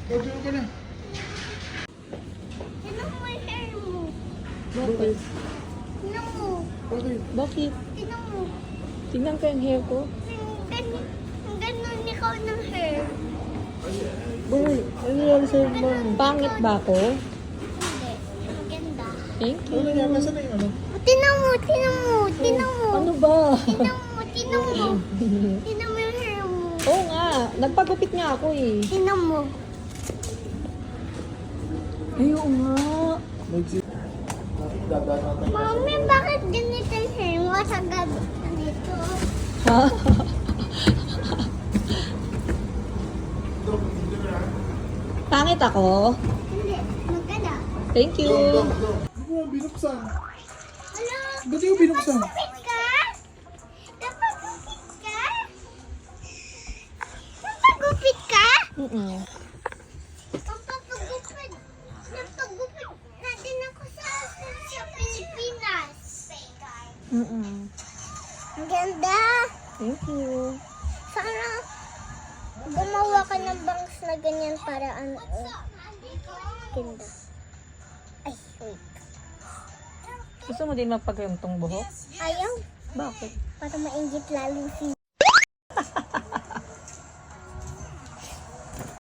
Order ka na. Tingnan mo yung hair mo. Bakit? Tingnan mo. Bakit? Bakit? Tingnan mo. Tingnan ko yung hair ko. Ang ganun ikaw ng hair. Bakit? Ano nangyari sa'yo, ma'am? Pangit ba ako? Hindi. Maganda. Thank Ano nangyari? you. Nasaan na yung ano? Tingnan mo. Tingnan mo. Tingnan mo. Ano ba? Tingnan mo. Tingnan mo. Tingnan mo yung hair mo. Oo nga. Nagpagupit nga ako eh. Tingnan mo. Ay, oo nga. Dadaan natin. Mami, bakit ganito yung hair mo? Sagad ganito. Ha? Pangit ako? Hindi. Maganda. Thank you. Ano mo binuksan? Ano? Ba't yung binuksan? Napagupit ka? Napagupit ka? Napagupit ka? Mm-mm. Napagupit natin ako sa Pilipinas. Mm-mm. Ang ganda. Thank you. Sana gumawa ka ng bangs na ganyan para ano. Ganda. Ay, wait. Gusto mo din magpagayong buhok? Ayaw. Bakit? Para maingit lalo si